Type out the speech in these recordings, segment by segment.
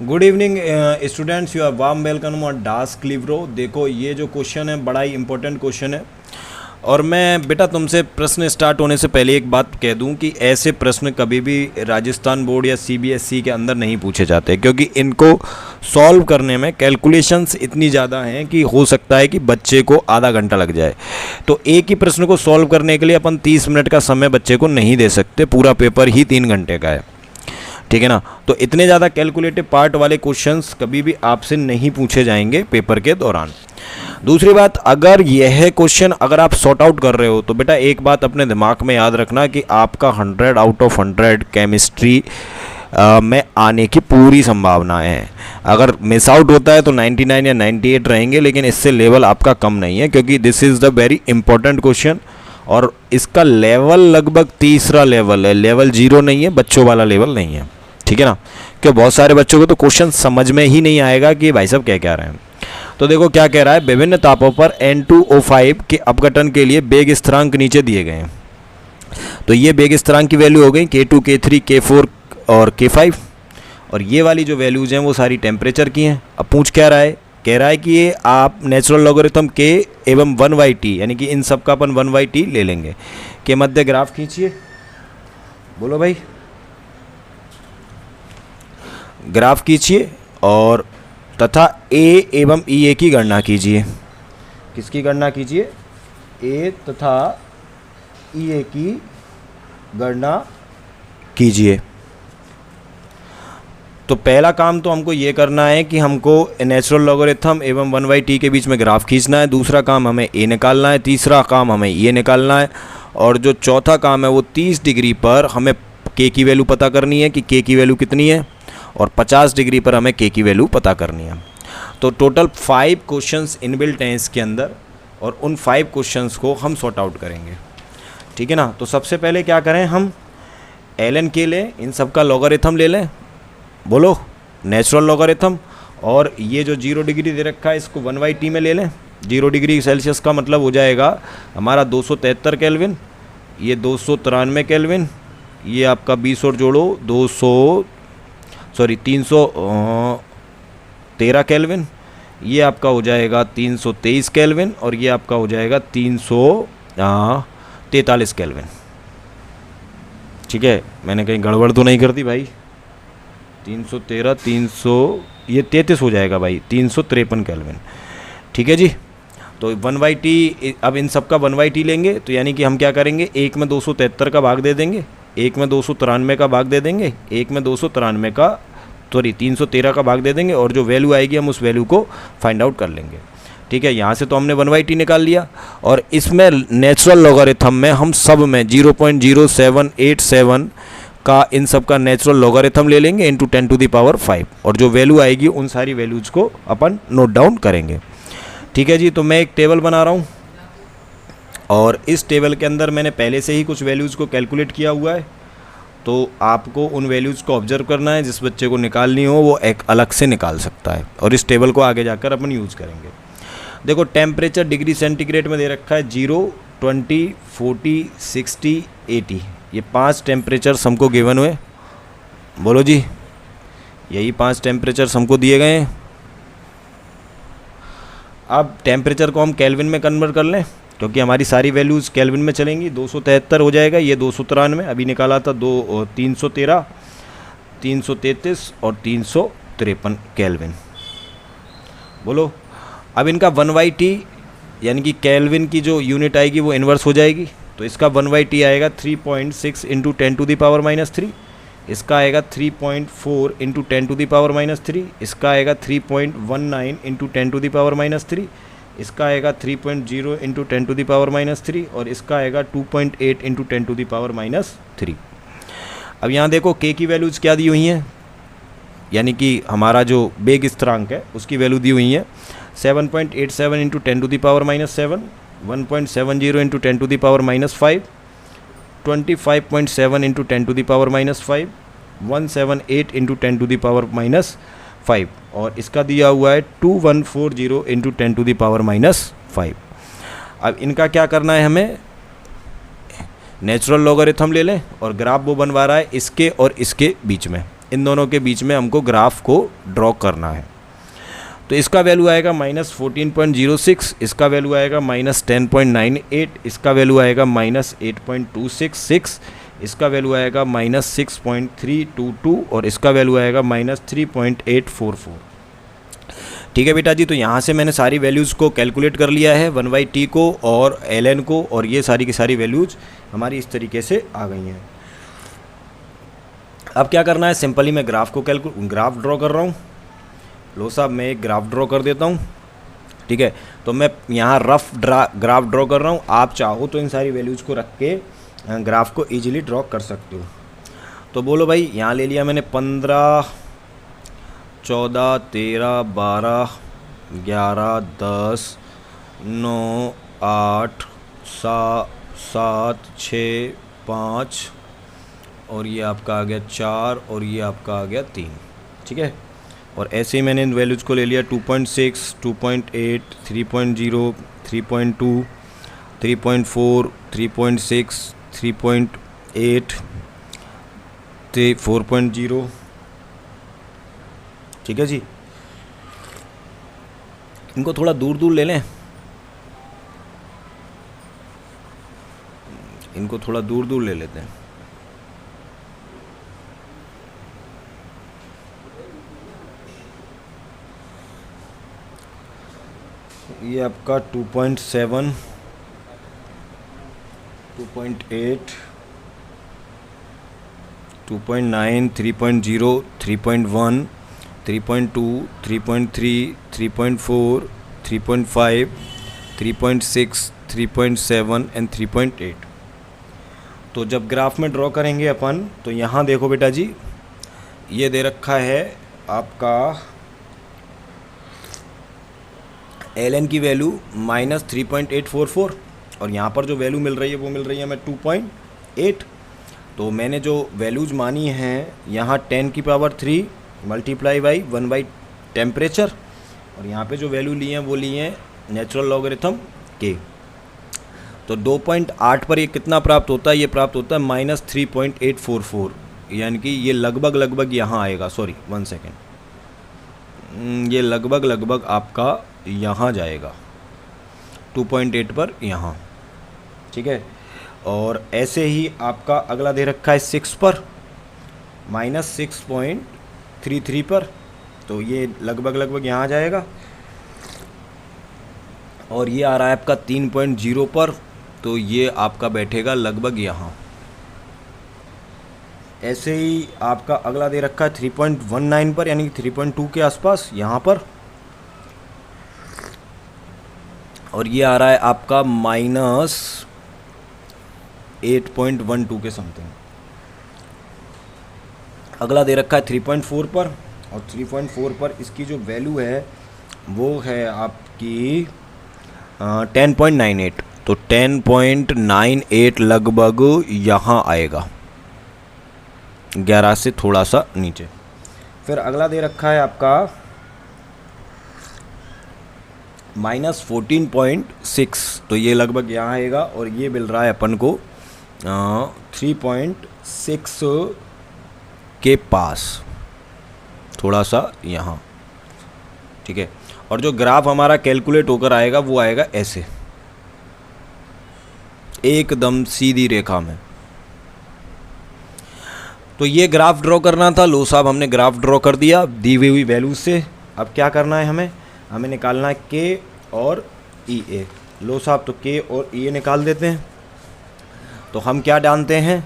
Good evening students, you are warm welcome और डास क्लिवरो। देखो ये जो क्वेश्चन है बड़ा ही इंपॉर्टेंट क्वेश्चन है। और मैं बेटा तुमसे प्रश्न स्टार्ट होने से पहले एक बात कह दूं कि ऐसे प्रश्न कभी भी राजस्थान बोर्ड या सीबीएसई के अंदर नहीं पूछे जाते, क्योंकि इनको सॉल्व करने में कैलकुलेशंस इतनी ज़्यादा हैं कि हो सकता है कि बच्चे को आधा घंटा लग जाए। तो एक ही प्रश्न को सॉल्व करने के लिए अपन 30 मिनट का समय बच्चे को नहीं दे सकते, पूरा पेपर ही 3 घंटे का है, ठीक है ना। तो इतने ज़्यादा कैलकुलेटिव पार्ट वाले क्वेश्चंस कभी भी आपसे नहीं पूछे जाएंगे पेपर के दौरान। दूसरी बात, अगर यह क्वेश्चन अगर आप सॉर्ट आउट कर रहे हो तो बेटा एक बात अपने दिमाग में याद रखना कि आपका 100 आउट ऑफ 100 केमिस्ट्री में आने की पूरी संभावनाएं हैं। अगर मिस आउट होता है तो 99 या 98 रहेंगे, लेकिन इससे लेवल आपका कम नहीं है, क्योंकि this is the very important question और इसका लेवल लगभग तीसरा लेवल है, लेवल 0 नहीं है, बच्चों वाला लेवल नहीं है, ठीक है ना। क्योंकि बहुत सारे बच्चों को तो क्वेश्चन समझ में ही नहीं आएगा कि भाई साहब क्या रहे हैं। तो देखो क्या कह रहा है, विभिन्न तापों पर N2O5 के अपघटन के लिए वेग स्थिरांक नीचे दिए गए हैं। तो ये वेग स्थिरांक की वैल्यू हो गई K2, K3, K4 और K5, और ये वाली जो वैल्यूज़ हैं वो सारी टेम्परेचर की हैं। अब पूछ क्या रहा है, कह रहा है कि ये आप नेचुरल लॉगरिथम K एवं 1/t यानी कि इन सब का अपन 1/t ले लेंगे। के मध्य ग्राफ खींचिए, बोलो भाई, ग्राफ खींचिए और तथा A एवं EA की गणना कीजिए। किसकी गणना कीजिए? A तथा EA की गणना कीजिए। तो पहला काम तो हमको ये करना है कि हमको नेचुरल लॉगरिथम एवं 1/t के बीच में ग्राफ खींचना है। दूसरा काम हमें A निकालना है। तीसरा काम हमें ये निकालना है। और जो चौथा काम है वो 30 डिग्री पर हमें K की वैल्यू पता करनी है कि K की वैल्यू कितनी है, और 50 डिग्री पर हमें K की वैल्यू पता करनी है। तो टोटल 5 क्वेश्चंस इनबिल्ट हैं इसके अंदर, और उन 5 क्वेश्चंस को हम सॉर्ट आउट करेंगे, ठीक है ना। तो सबसे पहले क्या करें, हम ln K लें, इन सब का लॉगरिथम ले लें, बोलो नेचुरल लॉगरिथम, और ये जो 0 डिग्री दे रखा है इसको 1/t में ले लें। 0 डिग्री सेल्सियस का मतलब हो जाएगा हमारा 273 केल्विन, ये 293 केल्विन, ये आपका 20 और जोड़ो 313 केल्विन, ये आपका हो जाएगा 323 केल्विन, और ये आपका हो जाएगा 343 केल्विन, ठीक है। मैंने कहीं गड़बड़ तो नहीं कर दी भाई? 313 300 ये 33 हो जाएगा भाई, 353 केल्विन, ठीक है जी। तो 1/t, अब इन सब का 1/t लेंगे तो यानी कि हम क्या करेंगे, एक में 273 का भाग दे देंगे, एक में 293 का भाग दे देंगे, एक में 293 का 313 का भाग दे देंगे, और जो वैल्यू आएगी हम उस वैल्यू को फाइंड आउट कर लेंगे, ठीक है। यहाँ से तो हमने 1/t निकाल लिया, और इसमें नेचुरल लॉगरिथम में हम सब में 0.0787 का इन सब का नेचुरल लॉगरिथम ले लेंगे इंटू 10⁵, और जो वैल्यू आएगी उन सारी वैल्यूज़ को अपन नोट डाउन करेंगे, ठीक है जी। तो मैं एक टेबल बना रहा हूँ, और इस टेबल के अंदर मैंने पहले से ही कुछ वैल्यूज़ को कैलकुलेट किया हुआ है। तो आपको उन वैल्यूज़ को ऑब्जर्व करना है, जिस बच्चे को निकालनी हो वो एक अलग से निकाल सकता है, और इस टेबल को आगे जाकर अपन यूज़ करेंगे। देखो टेम्परेचर डिग्री सेंटीग्रेड में दे रखा है 0, 20, 40, 60, 80, ये 5 टेम्परेचर हमको गिवन हुए, बोलो जी, यही 5 टेम्परेचर हमको दिए गए हैं। अब टेम्परेचर को हम केल्विन में कन्वर्ट कर लें, क्योंकि हमारी सारी वैल्यूज़ केल्विन में चलेंगी। 273 हो जाएगा, ये 293 अभी निकाला था, 313, 333 और 353 केल्विन, बोलो। अब इनका 1/t यानी कि केल्विन की जो यूनिट आएगी वो इन्वर्स हो जाएगी, तो इसका 1/t आएगा 3.6 इंटू 10⁻³ इसका आएगा 3.4 इंटू 10⁻³, इसका आएगा 3.19 इंटू 10⁻³ इसका आएगा 3.0 इंटू 10⁻³ और इसका आएगा 2.8 इंटू 10⁻³। अब यहाँ देखो K की वैल्यूज़ क्या दी हुई हैं, यानी कि हमारा जो वेग स्थिरांक है उसकी वैल्यू दी हुई है 7.87 इंटू 10⁻⁷, 1.70 इंटू 10⁻⁵, 25.7 इंटू 10⁻⁵, 178 इंटू 10⁻⁵, और इसका दिया हुआ है 2140 इंटू 10⁻⁵। अब इनका क्या करना है, हमें नेचुरल लॉगरिथम ले लें, और ग्राफ वो बनवा रहा है इसके और इसके बीच में, इन दोनों के बीच में हमको ग्राफ को ड्रॉ करना है। तो इसका वैल्यू आएगा -14.06, इसका वैल्यू आएगा -10.98, इसका वैल्यू आएगा -8.266, इसका वैल्यू आएगा -6.322 और इसका वैल्यू आएगा -3.844। ठीक है बेटा जी, तो यहाँ से मैंने सारी वैल्यूज़ को कैलकुलेट कर लिया है, 1/t को और ln को, और ये सारी की सारी वैल्यूज़ हमारी इस तरीके से आ गई हैं। अब क्या करना है, सिंपली मैं ग्राफ ड्रॉ कर रहा हूँ। लो साहब, मैं एक ग्राफ ड्रॉ कर देता हूँ। ठीक है, तो मैं यहाँ रफ ग्राफ ड्रॉ कर रहा हूँ। आप चाहो तो इन सारी वैल्यूज़ को रख के ग्राफ को ईजिली ड्रॉ कर सकते हो। तो बोलो भाई, यहाँ ले लिया मैंने 15, 14, 13, 12, 11, 10, 9, 8, 7, 6, 5 और ये आपका आ गया 4 और ये आपका आ गया 3। ठीक है, और ऐसे ही मैंने इन वैल्यूज़ को ले लिया 2.6, 2.8, 3.0, 3.2, 3.4, 3.6, 3.8, 4.0। ठीक है जी, इनको थोड़ा दूर दूर ले लें, इनको थोड़ा दूर दूर ले लेते हैं। ये आपका 2.7, 2.8, 2.9, 3.0, 3.1, 3.2, 3.3, 3.4, 3.5, 3.6, 3.7 एंड 3.8। तो जब ग्राफ में ड्रॉ करेंगे अपन, तो यहाँ देखो बेटा जी, ये दे रखा है आपका ln की वैल्यू -3.844 और यहाँ पर जो वैल्यू मिल रही है वो मिल रही है हमें 2.8। तो मैंने जो वैल्यूज़ मानी हैं यहाँ 10⁻³ मल्टीप्लाई बाई 1 टेम्परेचर, और यहाँ पे जो वैल्यू ली हैं वो ली हैं नेचुरल लॉगरिथम के। तो 2.8 पर ये कितना प्राप्त होता है, ये प्राप्त होता है -3.844, यानी कि ये लगभग यहाँ आएगा। सॉरी 1 सेकेंड, ये लगभग आपका यहाँ जाएगा 2.8 पर यहाँ। ठीक है, और ऐसे ही आपका अगला दे रखा है 6 पर, -6.33 पर, तो ये लगभग यहाँ जाएगा। और ये आ रहा है आपका 3.0 पर, तो ये आपका बैठेगा लगभग यहाँ। ऐसे ही आपका अगला दे रखा है 3.19 पर, यानी कि 3.2 के आसपास यहाँ पर, और ये आ रहा है आपका -8.12 के समथिंग। अगला दे रखा है 3.4 पर, और 3.4 पर इसकी जो वैल्यू है वो है आपकी 10.98, तो 10.98 लगभग यहाँ आएगा, 11 से थोड़ा सा नीचे। फिर अगला दे रखा है आपका -14.6, तो ये लगभग यहाँ आएगा, और ये मिल रहा है अपन को 3.6 के पास, थोड़ा सा यहाँ। ठीक है, और जो ग्राफ हमारा कैलकुलेट होकर आएगा वो आएगा ऐसे, एकदम सीधी रेखा में। तो ये ग्राफ ड्रॉ करना था। लो साहब, हमने ग्राफ ड्रॉ कर दिया दी हुई वैल्यू से। अब क्या करना है, हमें निकालना है के और ई ए। लो साहब, तो के और ई ए निकाल देते हैं। तो हम क्या जानते हैं,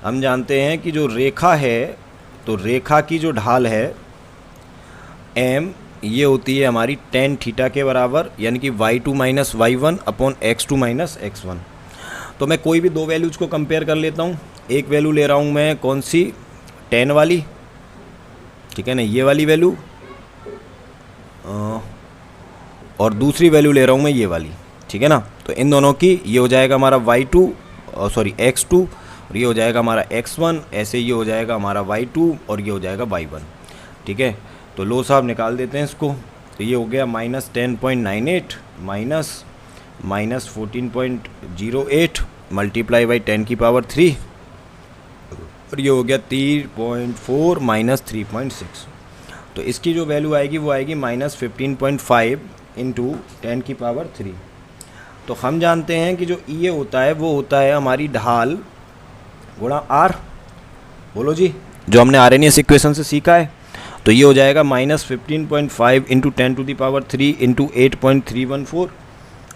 हम जानते हैं कि जो रेखा है, तो रेखा की जो ढाल है m, ये होती है हमारी tan थीटा के बराबर, यानी कि y2 - y1 upon x2 - x1। तो मैं कोई भी दो वैल्यूज़ को कंपेयर कर लेता हूँ। एक वैल्यू ले रहा हूँ मैं, कौन सी, tan वाली, ठीक है ना, ये वाली वैल्यू, और दूसरी वैल्यू ले रहा हूँ मैं ये वाली, ठीक है ना। तो इन दोनों की ये हो जाएगा हमारा y2 x2, और ये हो जाएगा हमारा x1, ऐसे ये हो जाएगा हमारा y2 और ये हो जाएगा y1। ठीक है, तो लो साहब निकाल देते हैं इसको। तो ये हो गया -10.98 -14.08 मल्टीप्लाई बाई 10⁻³ और ये हो गया 3.4 माइनस 3.6। तो इसकी जो वैल्यू आएगी वो आएगी -15.5 इंटू 10⁻³ तो हम जानते हैं कि जो ये होता है वो होता है हमारी ढाल गुणा आर। बोलो जी, जो हमने आरएनएस इक्वेशन से सीखा है। तो ये हो जाएगा -15.5 इंटू 10⁻³ इंटू 8.314।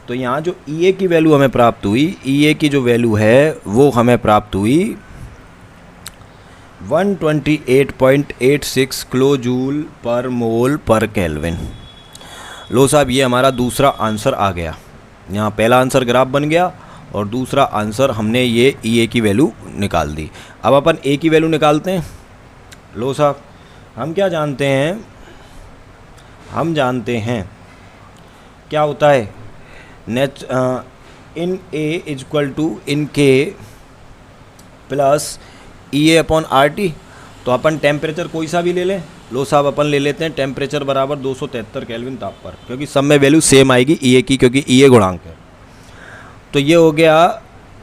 तो यहाँ जो ई ए की वैल्यू हमें प्राप्त हुई, ई ए की जो वैल्यू है वो हमें प्राप्त हुई 128.86 किलो जूल पर मोल पर केल्विन। लो साहब, ये हमारा दूसरा आंसर आ गया। यहाँ पहला आंसर ग्राफ बन गया और दूसरा आंसर हमने ये ई ए की वैल्यू निकाल दी। अब अपन ए की वैल्यू निकालते हैं। लो साहब, हम क्या जानते हैं, हम जानते हैं क्या होता है इन ए इजक्वल टू इन के प्लस ई ए अपॉन आर टी। तो अपन टेम्परेचर कोई सा भी ले लें। लो साहब, अपन ले लेते हैं टेम्परेचर बराबर 273 केल्विन ताप पर, क्योंकि सब में वैल्यू सेम आएगी ई ए की, क्योंकि ई ए गुणांक है। तो ये हो गया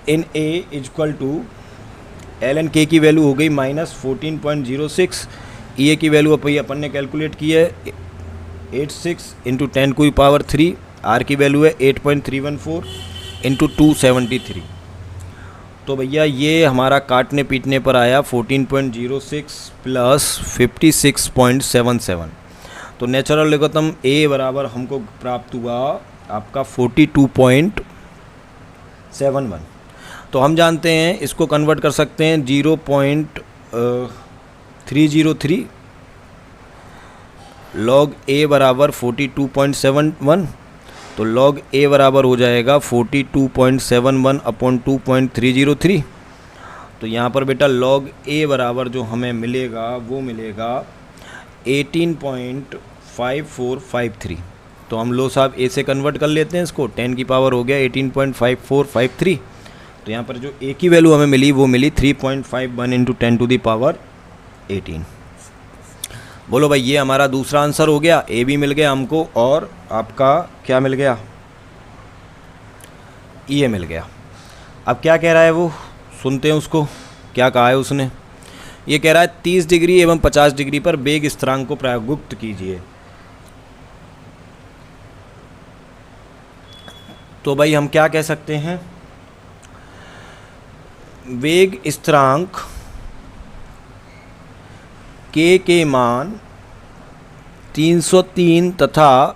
इन ए इजक्वल टू एल एन के की वैल्यू हो गई -14.06। ई ए की वैल्यू अपन ने कैलकुलेट की है 86 इंटू 10⁻³। आर की वैल्यू है 8.314 इंटू 273। तो भैया ये हमारा काटने पीटने पर आया 14.06 प्लस 56.77। तो नेचुरल लघुत्तम ए बराबर हमको प्राप्त हुआ आपका 42.71। तो हम जानते हैं इसको कन्वर्ट कर सकते हैं 0.303 लॉग ए बराबर 42.71। तो लॉग ए बराबर हो जाएगा 42.71 अपॉन 2.303। तो यहाँ पर बेटा लॉग ए बराबर जो हमें मिलेगा वो मिलेगा 18.5453। तो हम लो साहब ए से कन्वर्ट कर लेते हैं इसको, 10 की पावर हो गया 18.5453। तो यहाँ पर जो ए की वैल्यू हमें मिली वो मिली 3.51 इंटू 10⁻18। बोलो भाई, ये हमारा दूसरा आंसर हो गया। ए भी मिल गया हमको और आपका क्या मिल गया, ई ए मिल गया। अब क्या कह रहा है वो, सुनते हैं उसको, क्या कहा है उसने। ये कह रहा है 30 डिग्री एवं 50 डिग्री पर वेग स्थिरांक को प्रायगुप्त कीजिए। तो भाई हम क्या कह सकते हैं, वेग स्थिरांक के मान 303 तथा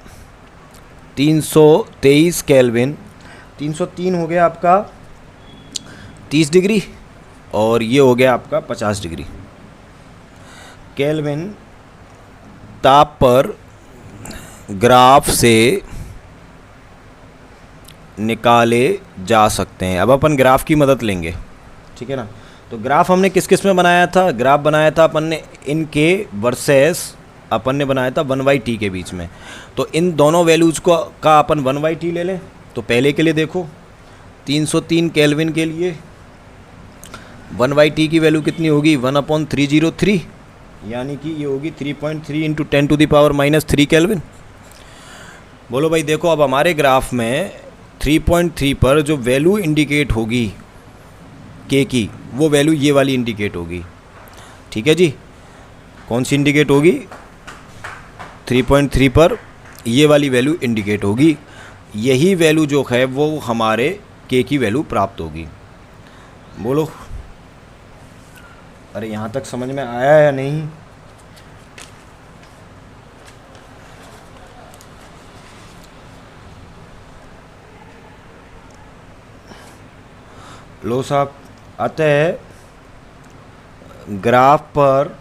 323 केल्विन। 303 हो गया आपका 30 डिग्री और ये हो गया आपका 50 डिग्री केल्विन ताप पर ग्राफ से निकाले जा सकते हैं। अब अपन ग्राफ की मदद लेंगे, ठीक है ना। तो ग्राफ हमने किस किस में बनाया था, ग्राफ बनाया था अपन ने इनके वर्सेस अपन ने बनाया था 1/t के बीच में। तो इन दोनों वैल्यूज़ को का अपन 1/t ले लें। तो पहले के लिए देखो 303 केल्विन के लिए 1/t की वैल्यू कितनी होगी 1/303, यानी कि ये होगी 3.3 इंटू 10⁻³ केल्विन। बोलो भाई देखो, अब हमारे ग्राफ में 3.3 पर जो वैल्यू इंडिकेट होगी के की, वो वैल्यू ये वाली इंडिकेट होगी, ठीक है जी। कौन सी इंडिकेट होगी, 3.3 पर ये वाली वैल्यू इंडिकेट होगी। यही वैल्यू जो है वो हमारे के की वैल्यू प्राप्त होगी। बोलो, अरे यहाँ तक समझ में आया या नहीं। लो साहब, अतः ग्राफ पर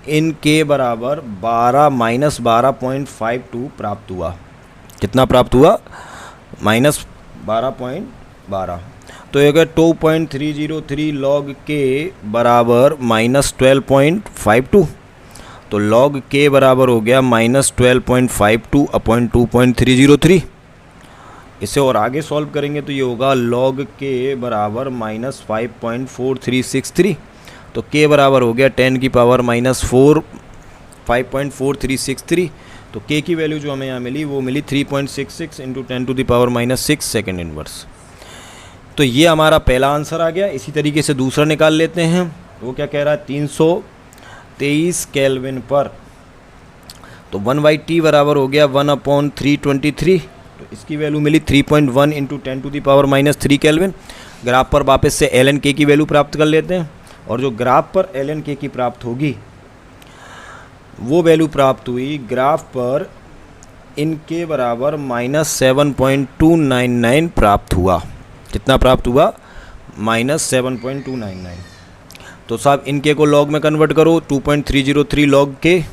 इन के बराबर 12-12.52 प्राप्त हुआ। कितना प्राप्त हुआ, -12.12। तो अगर 2.303 लॉग के बराबर -12.52, तो लॉग के बराबर हो गया -12.52 अपॉन 2.303। इसे और आगे सॉल्व करेंगे तो ये होगा लॉग के बराबर -5.4363। तो के बराबर हो गया 10⁻⁻4 5.4363। तो के की वैल्यू जो हमें यहाँ मिली वो मिली 3.66 इंटू 10⁻⁻6 सेकेंड इनवर्स। तो ये हमारा पहला आंसर आ गया। इसी तरीके से दूसरा निकाल लेते हैं। वो क्या कह रहा है, 323 केल्विन पर। तो 1/t बराबर हो गया 1/323। तो इसकी वैल्यू मिली 3.1 इंटू 10⁻³ केल्विन। ग्राफ पर वापस से ln k की वैल्यू प्राप्त कर लेते हैं, और जो ग्राफ पर ln k की प्राप्त होगी वो वैल्यू प्राप्त हुई ग्राफ पर इनके बराबर -7.299 प्राप्त हुआ। कितना प्राप्त हुआ, -7.299। तो साहब इनके को लॉग में कन्वर्ट करो, 2.303 लॉग के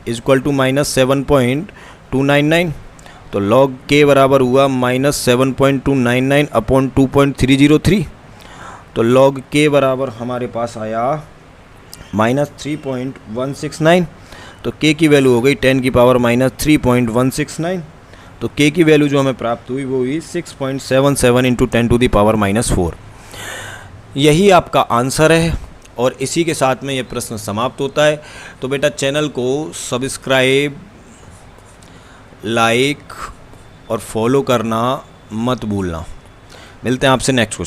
इक्वल टू -7.299। तो लॉग के बराबर हुआ -7.299 अपॉन 2.303। तो लॉग के बराबर हमारे पास आया -3.169। तो k की वैल्यू हो गई 10⁻³ तो k की वैल्यू जो हमें प्राप्त हुई वो हुई 6.77 इंटू 10⁻⁴। यही आपका आंसर है, और इसी के साथ में ये प्रश्न समाप्त होता है। तो बेटा चैनल को सब्सक्राइब, लाइक और फॉलो करना मत भूलना। मिलते हैं आपसे नेक्स्ट क्वेश्चन।